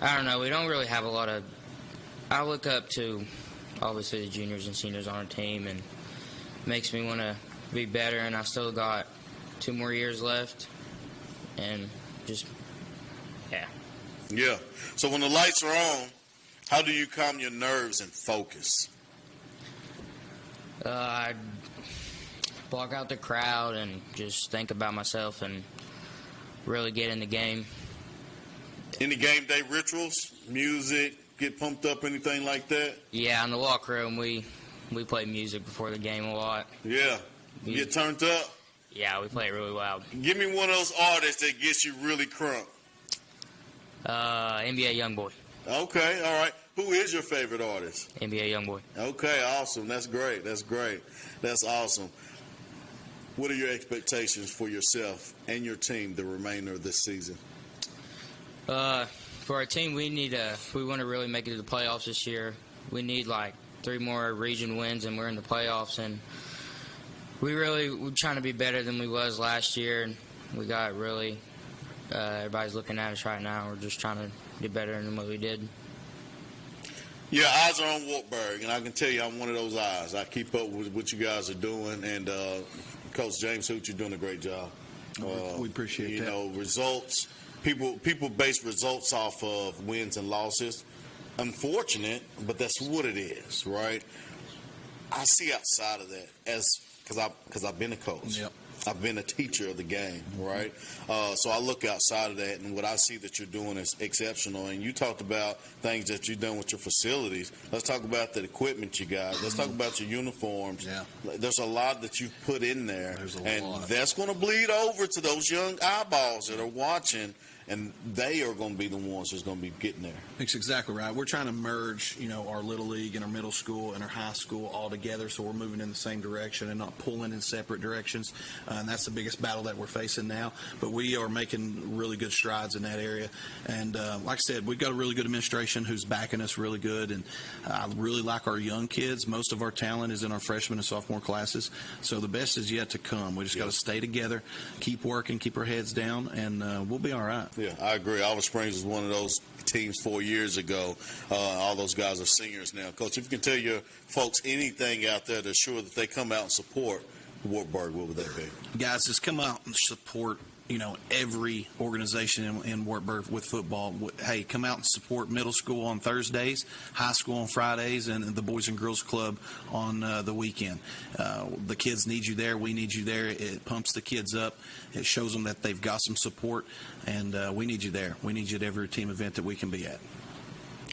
don't know. We don't really have a lot of. I look up to, obviously, the juniors and seniors on our team, and it makes me want to be better. And I still got 2 more years left, and just, yeah. Yeah. So when the lights are on, how do you calm your nerves and focus? I block out the crowd and just think about myself and really get in the game. Any game day rituals, music, get pumped up, anything like that? Yeah, in the locker room, we play music before the game a lot. Yeah. You get turned up? Yeah, we play it really loud. Give me one of those artists that gets you really crunk. NBA Youngboy. Okay, all right. Who is your favorite artist? NBA Youngboy. Okay, awesome. That's great. That's great. That's awesome. What are your expectations for yourself and your team the remainder of this season? For our team, we want to really make it to the playoffs this year. We need like 3 more region wins, and we're in the playoffs. And we're trying to be better than we was last year. And we got really everybody's looking at us right now. We're just trying to do better than what we did. Yeah, eyes are on Wartburg, and I can tell you I'm one of those eyes. I keep up with what you guys are doing, and Coach James Hoot, you're doing a great job. We appreciate that. You know, results. People base results off of wins and losses. Unfortunate, but that's what it is, right? I see outside of that because I've been a coach. Yep. I've been a teacher of the game, right? So I look outside of that, and what I see that you're doing is exceptional. And you talked about things that you've done with your facilities. Let's talk about the equipment you got. Let's talk about your uniforms. Yeah. There's a lot that you've put in there. There's a and lot. That's going to bleed over to those young eyeballs that are watching, and they are going to be the ones that's going to be getting there. That's exactly right. We're trying to merge, our little league and our middle school and our high school all together, so we're moving in the same direction and not pulling in separate directions. And that's the biggest battle that we're facing now. But we are making really good strides in that area. And like I said, we've got a really good administration who's backing us really good. And I really like our young kids. Most of our talent is in our freshman and sophomore classes. So the best is yet to come. We just got to stay together, keep working, keep our heads down, and we'll be all right. Yeah, I agree. Olive Springs was one of those teams 4 years ago. All those guys are seniors now. Coach, if you can tell your folks anything out there to ensure that they come out and support Wartburg, what would that be? Guys, just come out and support every organization in Wartburg with football, hey, come out and support middle school on Thursdays, high school on Fridays, and the Boys and Girls Club on the weekend. The kids need you there. We need you there. It pumps the kids up. It shows them that they've got some support, and we need you there. We need you at every team event that we can be at.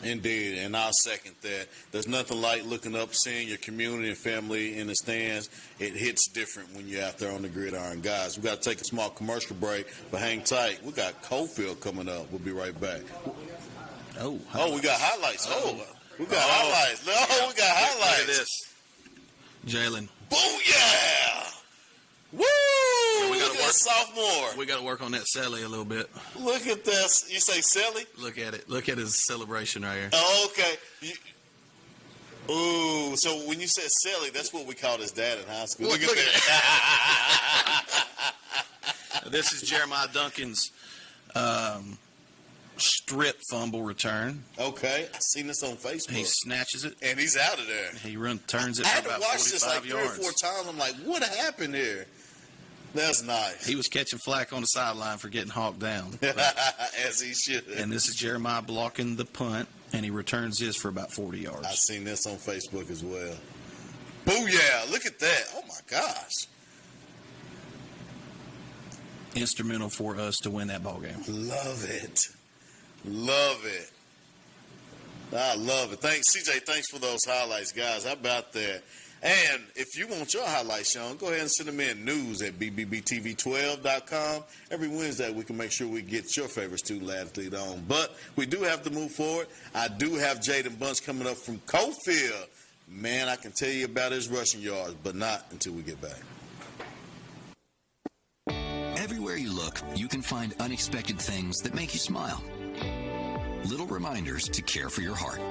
Indeed, and I'll second that. There's nothing like looking up, seeing your community and family in the stands. It hits different when you're out there on the gridiron. Guys, we got to take a small commercial break, but hang tight. We got Cofield coming up. We'll be right back. Oh, we got highlights. We got highlights. We got highlights. Look at this. Jalen. Booyah! Woo! We got to work, sophomore. We got to work on that celly a little bit. Look at this. You say celly? Look at it. Look at his celebration right here. Oh, okay. Ooh, so when you said celly, that's what we called his dad in high school. Look at that. This is Jeremiah Duncan's strip fumble return. Okay, I seen this on Facebook. He snatches it, and he's out of there. He turns it for about 45 yards. I had to watch this like 3 or 4 times. I'm like, what happened here? That's nice. He was catching flack on the sideline for getting hawked down. As he should. And this is Jeremiah blocking the punt, and he returns this for about 40 yards. I've seen this on Facebook as well. Booyah! Look at that. Oh, my gosh. Instrumental for us to win that ball game. Love it. Love it. I love it. Thanks, CJ. Thanks for those highlights, guys. How about that? And if you want your highlights shown, go ahead and send them in news@bbbtv12.com. Every Wednesday, we can make sure we get your favorite student athlete on. But we do have to move forward. I do have Jaden Bunch coming up from Cofield. Man, I can tell you about his rushing yards, but not until we get back. Everywhere you look, you can find unexpected things that make you smile. Little reminders to care for your heart.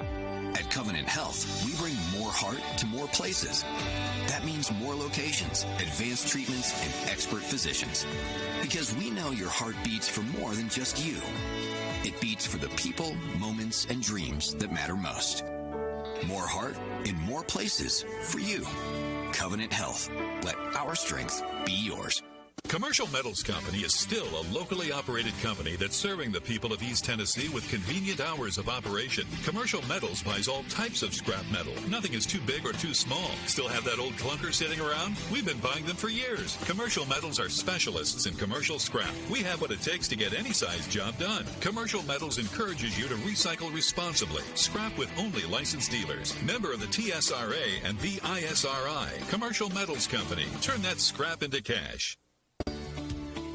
At Covenant Health, we bring more heart to more places. That means more locations, advanced treatments, and expert physicians. Because we know your heart beats for more than just you. It beats for the people, moments, and dreams that matter most. More heart in more places for you. Covenant Health. Let our strength be yours. Commercial Metals Company is still a locally operated company that's serving the people of East Tennessee with convenient hours of operation. Commercial Metals buys all types of scrap metal. Nothing is too big or too small. Still have that old clunker sitting around? We've been buying them for years. Commercial Metals are specialists in commercial scrap. We have what it takes to get any size job done. Commercial Metals encourages you to recycle responsibly. Scrap with only licensed dealers. Member of the TSRA and BISRI. Commercial Metals Company. Turn that scrap into cash.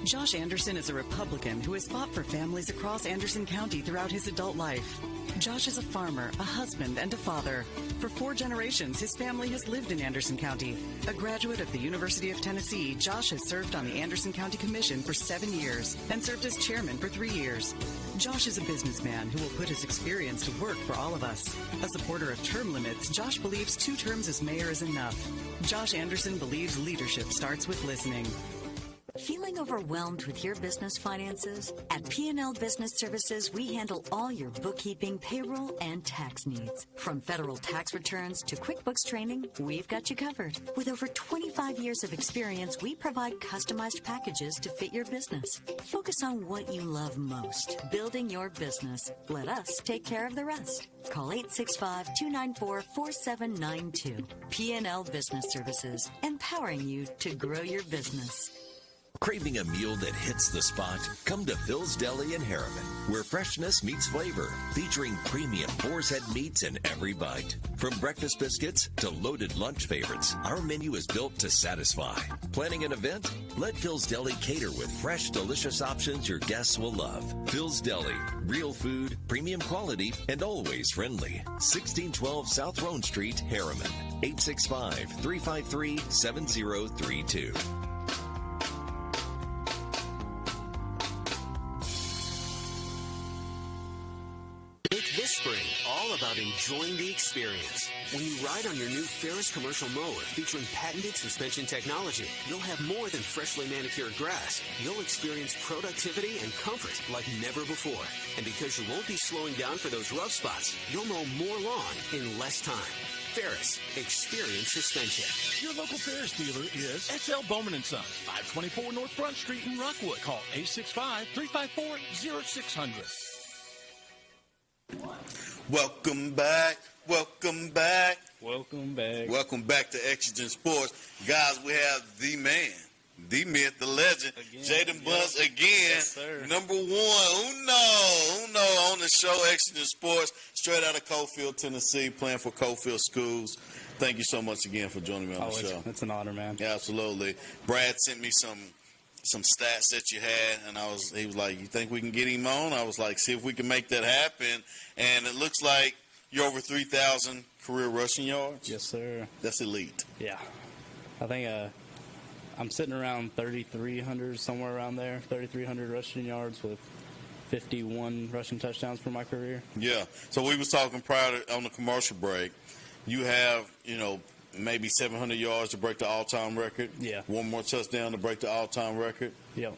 Josh Anderson is a Republican who has fought for families across Anderson County throughout his adult life. Josh is a farmer, a husband, and a father. For 4 generations, his family has lived in Anderson County. A graduate of the University of Tennessee, Josh has served on the Anderson County Commission for 7 years and served as chairman for 3 years. Josh is a businessman who will put his experience to work for all of us. A supporter of term limits, Josh believes 2 terms as mayor is enough. Josh Anderson believes leadership starts with listening. Feeling overwhelmed with your business finances? At P&L Business Services, we handle all your bookkeeping, payroll, and tax needs. From federal tax returns to QuickBooks training, we've got you covered. With over 25 years of experience, we provide customized packages to fit your business. Focus on what you love most, building your business. Let us take care of the rest. Call 865-294-4792. P&L Business Services, empowering you to grow your business. Craving a meal that hits the spot? Come to Phil's Deli in Harriman, where freshness meets flavor, featuring premium boar's head meats in every bite. From breakfast biscuits to loaded lunch favorites, our menu is built to satisfy. Planning an event? Let Phil's Deli cater with fresh, delicious options your guests will love. Phil's Deli, real food, premium quality, and always friendly. 1612 South Roan Street, Harriman. 865-353-7032. Make this spring all about enjoying enjoying the experience. When you ride on your new Ferris commercial mower featuring patented suspension technology, you'll have more than freshly manicured grass. You'll experience productivity and comfort like never before. And because you won't be slowing down for those rough spots, you'll mow more lawn in less time. Ferris, experience suspension. Your local Ferris dealer is S.L. Bowman & Son, 524 North Front Street in Rockwood. Call 865-354-0600. Welcome back. Welcome back. Welcome back. Welcome back to Exigent Sports. Guys, we have the man, the myth, the legend, Jaden Bunce again. Yes, sir. Number one, Uno on the show, Exigent Sports, straight out of Cofield, Tennessee, playing for Cofield Schools. Thank you so much again for joining me on the show. It's an honor, man. Yeah, absolutely. Brad sent me some stats that you had, and he was like, you think we can get him on? I was like, see if we can make that happen. And it looks like you're over 3,000 career rushing yards. Yes, sir. That's elite. Yeah. I think I'm sitting around 3,300, somewhere around there, 3,300 rushing yards with 51 rushing touchdowns for my career. Yeah. So we was talking prior to, on the commercial break. You have, maybe 700 yards to break the all-time record. Yeah. One more touchdown to break the all-time record. Yep.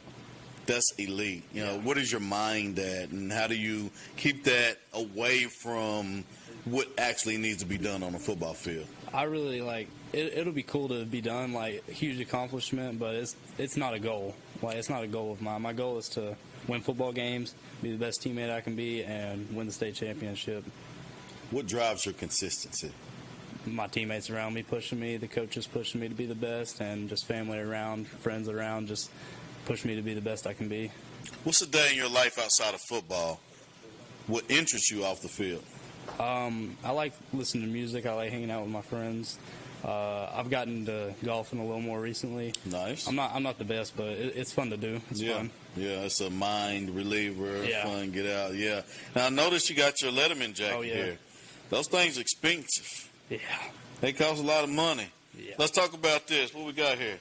That's elite. What is your mind at, and how do you keep that away from what actually needs to be done on a football field? I really it'll be cool to be done, huge accomplishment, but it's not a goal. It's not a goal of mine. My goal is to win football games, be the best teammate I can be, and win the state championship. What drives your consistency? My teammates around me pushing me, the coaches pushing me to be the best, and just family around, friends around, just push me to be the best I can be. What's a day in your life outside of football? What interests you off the field? I like listening to music. I like hanging out with my friends. I've gotten to golfing a little more recently. Nice. I'm not the best, but it's fun to do. It's fun. Yeah, it's a mind reliever. Yeah. Fun, get out. Yeah. Now I noticed you got your Letterman jacket yeah. here. Those things are expensive. Yeah. They cost a lot of money. Yeah. Let's talk about this. What we got here?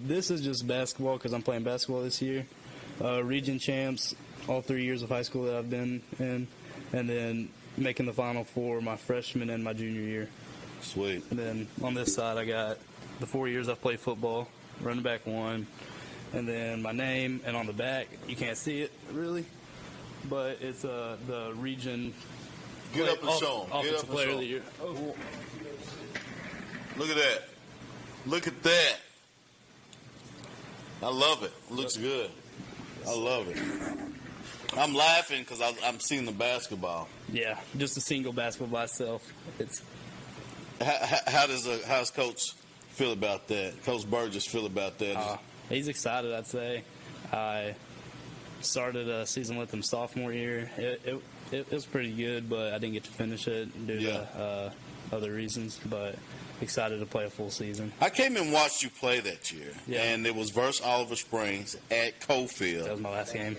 This is just basketball because I'm playing basketball this year. Region champs all 3 years of high school that I've been in, and then making the Final Four my freshman and my junior year. Sweet. And then on this side I got the 4 years I've played football, running back 1, and then my name, and on the back, you can't see it really, but it's the region. Get up and show 'em. Get up and player show of the 'em. year. Oh. Look at that. Look at that. I love it. It looks good. I love it. I'm laughing because I'm seeing the basketball. Yeah, just a single basketball by itself. It's. How does Coach feel about that? Coach Burgess feel about that? He's excited, I'd say. I started a season with him sophomore year. It was pretty good, but I didn't get to finish it due to other reasons. But excited to play a full season. I came and watched you play that year, and it was versus Oliver Springs at Cofield. That was my last game.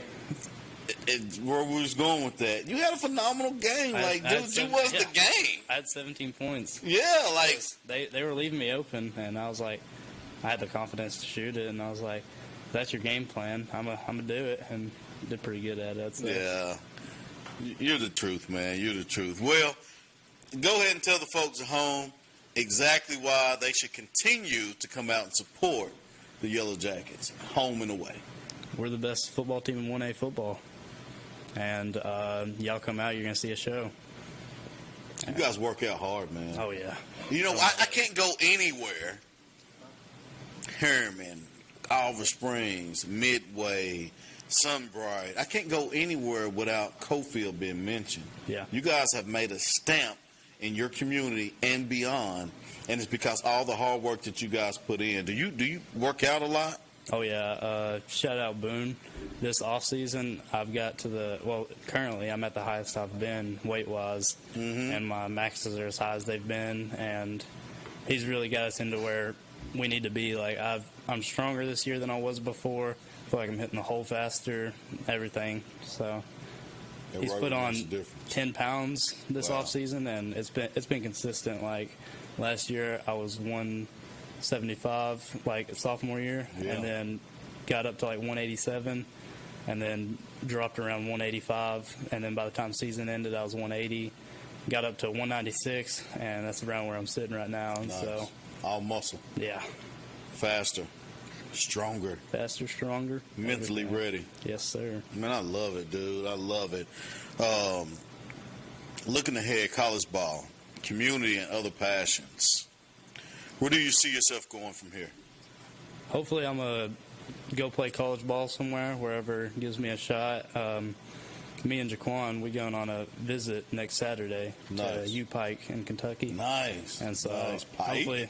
Where we was going with that, you had a phenomenal game. You was the game. I had 17 points. Yeah, they were leaving me open, and I was like, I had the confidence to shoot it, and I was like, that's your game plan. I'm gonna do it, and did pretty good at it. Yeah, you're the truth, man. You're the truth. Well, go ahead and tell the folks at home exactly why they should continue to come out and support the Yellow Jackets, home and away. We're the best football team in 1A football. And y'all come out, you're going to see a show. You guys work out hard, man. Oh, yeah. I can't go anywhere. Harriman, Oliver Springs, Midway, Sunbright. I can't go anywhere without Cofield being mentioned. Yeah. You guys have made a stamp in your community and beyond, and it's because all the hard work that you guys put in. Do you work out a lot? Oh, yeah. Shout out Boone. This off-season, I've got to currently I'm at the highest I've been weight-wise, and my maxes are as high as they've been, and he's really got us into where we need to be. I'm stronger this year than I was before. I feel like I'm hitting the hole faster, everything. So he's put on 10 pounds this off-season, and it's been consistent. Last year, I was 175 sophomore year, and then got up to 187, and then dropped around 185, and then by the time season ended I was 180, got up to 196, and that's around where I'm sitting right now. And Nice. so, all muscle. Yeah. Faster. Stronger. Faster, stronger. Mentally everything. ready. Yes, sir. Man, I love it, dude. I love it. Looking ahead, college ball, community, and other passions. Where do you see yourself going from here? Hopefully, I'm going to go play college ball somewhere, wherever gives me a shot. Me and Jaquan, we going on a visit next Saturday to U-Pike in Kentucky. Nice. And so Pike? hopefully,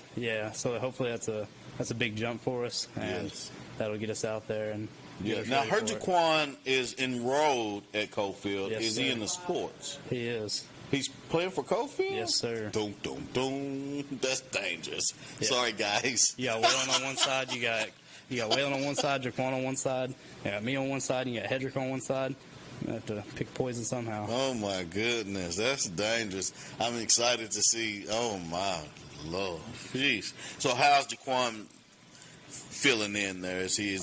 hopefully that's a big jump for us, and that'll get us out there. And Yeah. Now, I heard Jaquan is enrolled at Cofield. Yes, is he sir. in the sports? He is. He's playing for Cofield? Yes, sir. Doom, doom, doom. That's dangerous. Yeah. Sorry, guys. You got Waylon on one side. You got Waylon on one side, Jaquan on one side. You got me on one side, and you got Hedrick on one side. You have to pick poison somehow. Oh, my goodness. That's dangerous. I'm excited to see. Oh, my Lord. Jeez. So, how's Jaquan filling in there? Is he?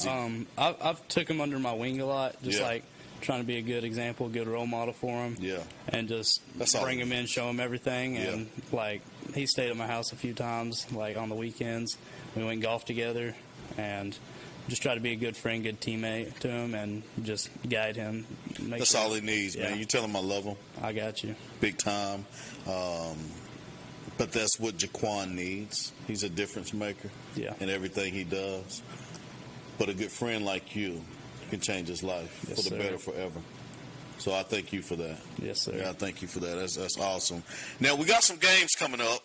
I've took him under my wing a lot, just Yeah. like trying to be a good example, good role model for him. Yeah. And just That's bring all. him in, show him everything. Yeah. And, like, he stayed at my house a few times, like, on the weekends. We went golf together and just try to be a good friend, good teammate to him, and just guide him. That's all he needs, man. You tell him I love him. I got you. Big time. But that's what Jaquan needs. He's a difference maker in everything he does. But a good friend like you can change his life Yes, for the sir. better forever. So I thank you for that. Yes, sir. Yeah, I thank you for that. That's awesome. Now, we got some games coming up.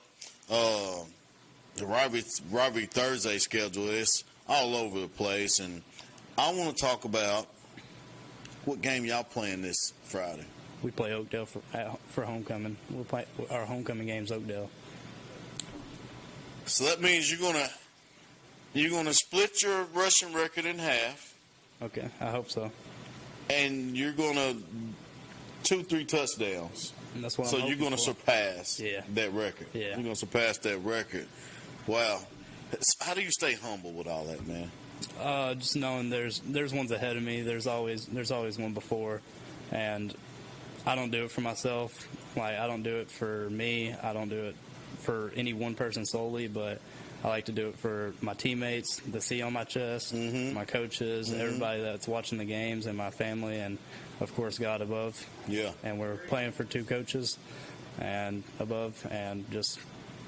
The Rivalry Thursday schedule is all over the place. And I want to talk about what game y'all playing this Friday. We play Oakdale for homecoming. We'll play our homecoming game's Oakdale. So that means you're gonna split your rushing record in half. Okay, I hope so. And you're gonna 2-3 touchdowns. And that's what so I'm you're hoping gonna for. surpass Yeah. that record. Yeah. You're gonna surpass that record. Wow. How do you stay humble with all that, man? Just knowing there's ones ahead of me. There's always one before, and I don't do it for myself. Like, I don't do it for me. I don't do it for any one person solely, but I like to do it for my teammates, the C on my chest, my coaches, everybody that's watching the games, and my family, and of course God above. Yeah. And we're playing for 2 coaches and above, and just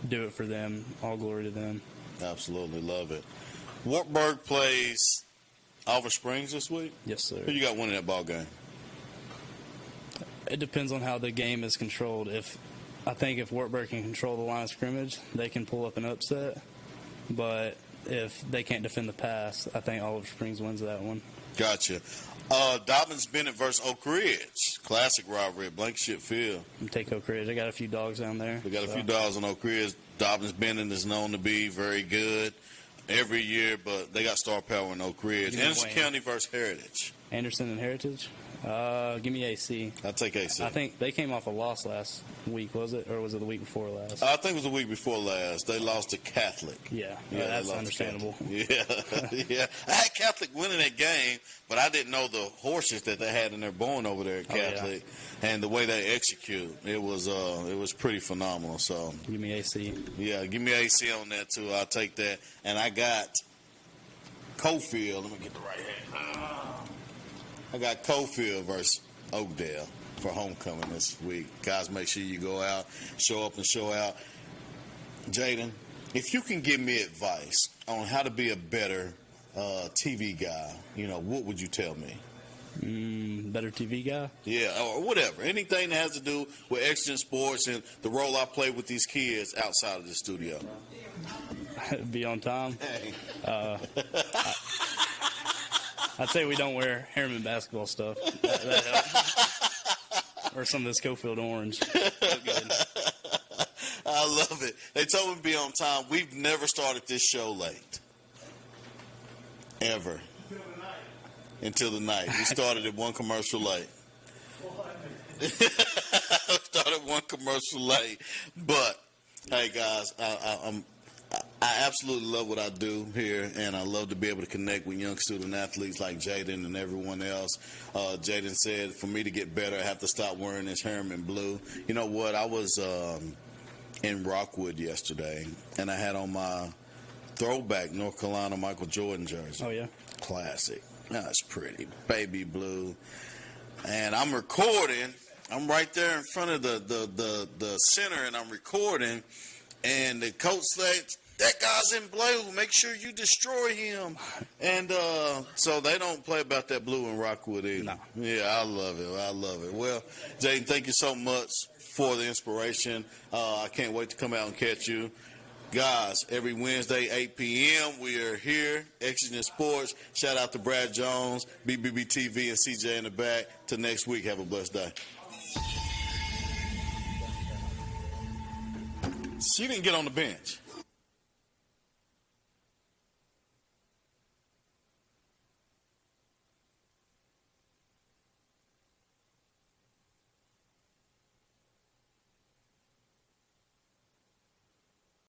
do it for them. All glory to them. Absolutely love it. Wartburg plays Oliver Springs this week? Yes, sir. Who you got winning that ball game? It depends on how the game is controlled. I think if Wartburg can control the line of scrimmage, they can pull up an upset. But if they can't defend the pass, I think Oliver Springs wins that one. Gotcha. Dobbins Bennett versus Oak Ridge. Classic rivalry at Blankenship Field. Take Oak Ridge. They got a few dogs down there. They got a few dogs on Oak Ridge. Dobbins Bennett is known to be very good every year, but they got star power in Oak Ridge. Give me Anderson Wayne. County versus Heritage. Anderson and Heritage? Give me AC. I'll take AC. I think they came off a loss last week, was it? Or was it the week before last? I think it was the week before last. They lost to Catholic. Yeah, they that's lost to understandable. Catholic. Yeah. I had Catholic winning that game, but I didn't know the horses that they had in their barn over there at Catholic, and the way they execute. It was pretty phenomenal. So give me AC. Yeah, give me AC on that too. I'll take that. And I got Cofield. Let me get the right hand. I got Cofield versus Oakdale for homecoming this week. Guys, make sure you go out, show up and show out. Jaden, if you can give me advice on how to be a better TV guy, what would you tell me? Better TV guy? Yeah, or whatever. Anything that has to do with Exigent Sports and the role I play with these kids outside of the studio. Be on time. I'd say we don't wear Harriman basketball stuff. That helps. Or some of this Cofield orange. I love it. They told me to be on time. We've never started this show late. Ever. Until the night. We started at one commercial late. Started one commercial late. But, hey, guys, I absolutely love what I do here, and I love to be able to connect with young student athletes like Jaden and everyone else. Jaden said, for me to get better, I have to stop wearing this Harriman blue. You know what? I was in Rockwood yesterday, and I had on my throwback North Carolina Michael Jordan jersey. Oh, yeah? Classic. That's pretty. Baby blue. And I'm recording. I'm right there in front of the center, and I'm recording. And the coach said, that guy's in blue. Make sure you destroy him. And so they don't play about that blue in Rockwood either. No. Yeah, I love it. I love it. Well, Jaden, thank you so much for the inspiration. I can't wait to come out and catch you. Guys, every Wednesday, 8 p.m., we are here, Exigent Sports. Shout out to Brad Jones, BBB TV, and CJ in the back. Till next week, have a blessed day. She didn't get on the bench.